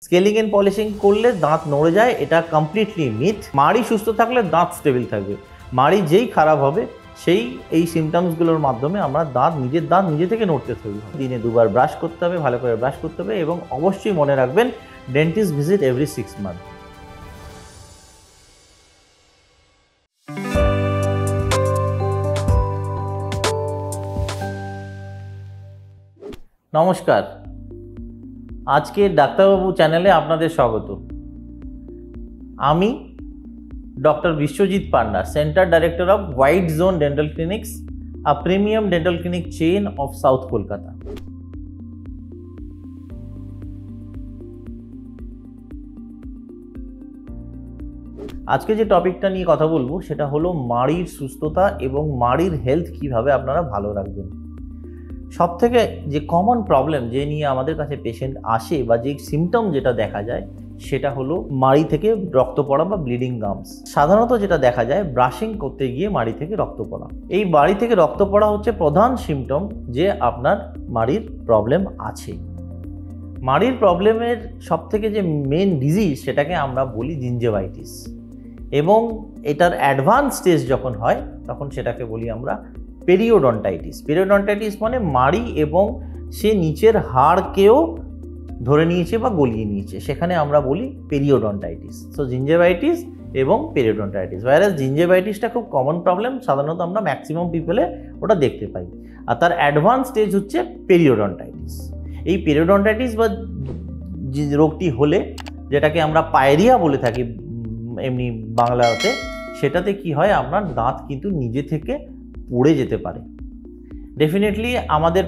Scaling and polishing করলে দাঁত নড়ে যায়, এটা কমপ্লিটলি মিথ। মাড়ি সুস্থ থাকলে দাঁত স্টেবল থাকবে। মাড়ি যেই খারাপ হবে সেই এই সিমটমসগুলোর মাধ্যমে আমরা নিজের দাঁত নিজে থেকে নড়তে থাকবে। দিনে দুবার ব্রাশ করতে হবে, ভালো করে ব্রাশ করতে হবে, এবং অবশ্যই মনে রাখবেন ডেন্টিস্ট ভিজিট এভরি 6 মান্থ। নমস্কার, আজকে ডাক্তারবাবু চ্যানেলে আপনাদের স্বাগত। আমি doctor Biswajit panda, centre director off white zone dental clinics, a premium dental clinic chain of south Kolkata. আজকে যে টপিকটা নিয়ে কথা বলবো সেটা হলো মাড়ির সুস্থতা এবং মাড়ির হেলথ কিভাবে আপনারা ভালো রাখবেন। সবথেকে যে কমন প্রবলেম যে নিয়ে আমাদের কাছে পেশেন্ট আসে বা যে সিমটম যেটা দেখা যায় সেটা হলো মাড়ি থেকে রক্ত পড়া বা ব্লিডিং গামস। সাধারণত যেটা দেখা যায় ব্রাশিং করতে গিয়ে মাড়ি থেকে রক্ত পড়া। এই মাড়ি থেকে রক্ত পড়া হচ্ছে প্রধান সিমটম যে আপনার মাড়ির প্রবলেম আছে। মাড়ির প্রবলেমের সবথেকে যে মেন ডিজিজ সেটাকে আমরা বলি জিঞ্জেভাইটিস, এবং এটার অ্যাডভান্স স্টেজ যখন হয় তখন সেটাকে বলি আমরা পেরিওডন্টাইটিস। পেরিওডন্টাইটিস মানে মাড়ি এবং সে নিচের হাড়কেও ধরে নিয়েছে বা গলিয়ে নিয়েছে, সেখানে আমরা বলি পেরিওডন্টাইটিস। সো জিঞ্জেভাইটিস এবং পেরিওডন্টাইটিস। ভাইরাস জিঞ্জেভাইটিসটা খুব কমন প্রবলেম, সাধারণত আমরা ম্যাক্সিমাম পিপলে ওটা দেখতে পাই। আর তার অ্যাডভান্স স্টেজ হচ্ছে পেরিওডন্টাইটিস। এই পেরিওডন্টাইটিস বা রোগটি হলে, যেটাকে আমরা পায়রিয়া বলে থাকি এমনি বাংলাতে, সেটাতে কি হয় আপনার দাঁত কিন্তু নিজে থেকে পড়ে যেতে পারে। ডেফিনেটলি আমাদের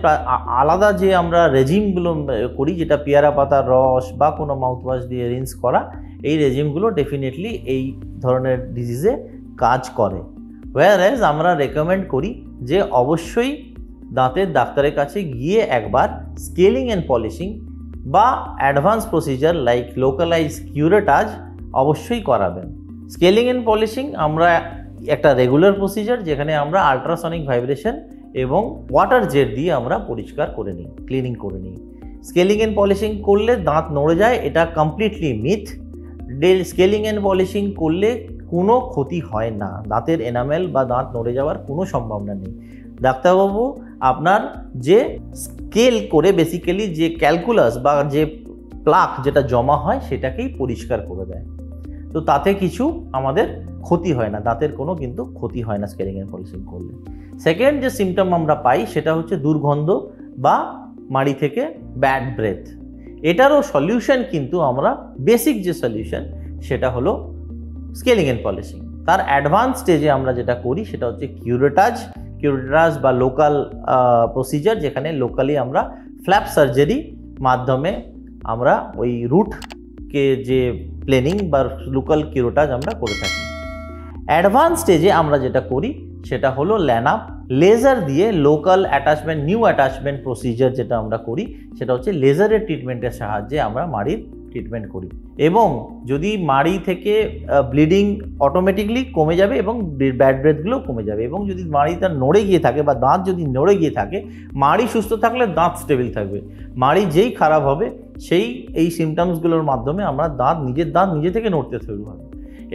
আলাদা যে আমরা রেজিমগুলো করি, যেটা পেয়ারা পাতার রস বা কোনো মাউথওয়াশ দিয়ে রিন্স করা, এই রেজিমগুলো ডেফিনেটলি এই ধরনের ডিজিজে কাজ করে। ওয়ারএজ আমরা রেকমেন্ড করি যে অবশ্যই দাঁতের ডাক্তারের কাছে গিয়ে একবার স্কেলিং অ্যান্ড পলিশিং বা অ্যাডভান্স প্রসিজার লাইক লোকালাইজ কিউরেটাজ অবশ্যই করাবেন। স্কেলিং অ্যান্ড পলিশিং আমরা একটা রেগুলার প্রসিজার, যেখানে আমরা আল্ট্রাসনিক ভাইব্রেশন এবং ওয়াটার জেট দিয়ে আমরা পরিষ্কার করে নিই, ক্লিনিং করে নিই। স্কেলিং অ্যান্ড পলিশিং করলে দাঁত নড়ে যায়, এটা completely myth. Scaling and polishing করলে কোনো ক্ষতি হয় না, দাঁতের এনামেল বা দাঁত নড়ে যাওয়ার কোনো সম্ভাবনা নেই। ডাক্তারবাবু আপনার যে স্কেল করে বেসিক্যালি যে ক্যালকুলাস বা যে প্লাক যেটা জমা হয় সেটাকেই পরিষ্কার করে দেয়। তো তাতে কিছু আমাদের ক্ষতি হয় না, দাঁতের কোনো কিন্তু ক্ষতি হয় না স্কেলিং অ্যান্ড পলিশিং করলে। সেকেন্ড যে সিমটম আমরা পাই সেটা হচ্ছে দুর্গন্ধ বা মাড়ি থেকে ব্যাড ব্রেথ। এটারও সলিউশন কিন্তু আমরা বেসিক যে সলিউশন সেটা হলো স্কেলিং অ্যান্ড পলিশিং। তার অ্যাডভান্স স্টেজে আমরা যেটা করি সেটা হচ্ছে কিউরেটাজ বা লোকাল প্রসিজার, যেখানে লোকালি আমরা ফ্ল্যাপ সার্জারি মাধ্যমে আমরা ওই রুটকে যে প্লেনিং বা লোকাল কিউরেটাজ আমরা করে থাকি। অ্যাডভান্স স্টেজে আমরা যেটা করি সেটা হলো ল্যানাপ লেজার দিয়ে local attachment, new attachment procedure যেটা আমরা করি সেটা হচ্ছে লেজারের ট্রিটমেন্টের সাহায্যে আমরা মাড়ির ট্রিটমেন্ট করি। এবং যদি মাড়ি থেকে ব্লিডিং অটোমেটিকলি কমে যাবে এবং ব্যাড ব্রেথগুলো কমে যাবে, এবং যদি মাড়িটা নড়ে গিয়ে থাকে বা দাঁত যদি নড়ে গিয়ে থাকে, মাড়ি সুস্থ থাকলে দাঁত স্টেবল থাকবে। মাড়ি যেই খারাপ হবে সেই এই সিমটমসগুলোর মাধ্যমে আমরা নিজের দাঁত নিজে থেকে নড়তে শুরু হবে।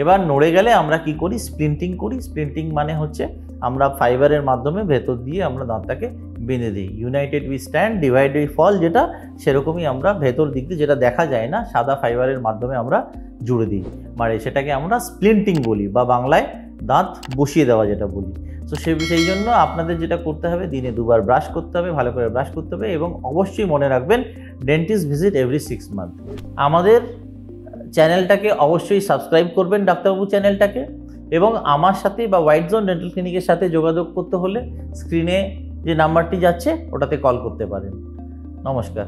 এবার নড়ে গেলে আমরা কি করি, স্প্লিন্টিং করি। স্প্লিন্টিং মানে হচ্ছে আমরা ফাইবারের মাধ্যমে ভেতর দিয়ে আমরা দাঁতটাকে বেঁধে দিই। United we stand, divide we fall, যেটা সেরকমই আমরা ভেতর দিক দিয়ে যেটা দেখা যায় না সাদা ফাইবারের মাধ্যমে আমরা জুড়ে দিই, মানে সেটাকে আমরা স্প্লিন্টিং বলি বা বাংলায় দাঁত বসিয়ে দেওয়া যেটা বলি। তো সেই জন্য আপনাদের যেটা করতে হবে, দিনে দুবার ব্রাশ করতে হবে, ভালো করে ব্রাশ করতে হবে, এবং অবশ্যই মনে রাখবেন ডেন্টিস্ট ভিজিট এভরি 6 মান্থ। আমাদের চ্যানেলটাকে অবশ্যই সাবস্ক্রাইব করবেন, ডাক্তারবাবু চ্যানেলটাকে, এবং আমার সাথে বা হোয়াইট জোন ডেন্টাল ক্লিনিকের সাথে যোগাযোগ করতে হলে স্ক্রিনে যে নাম্বারটি যাচ্ছে ওটাতে কল করতে পারেন। নমস্কার।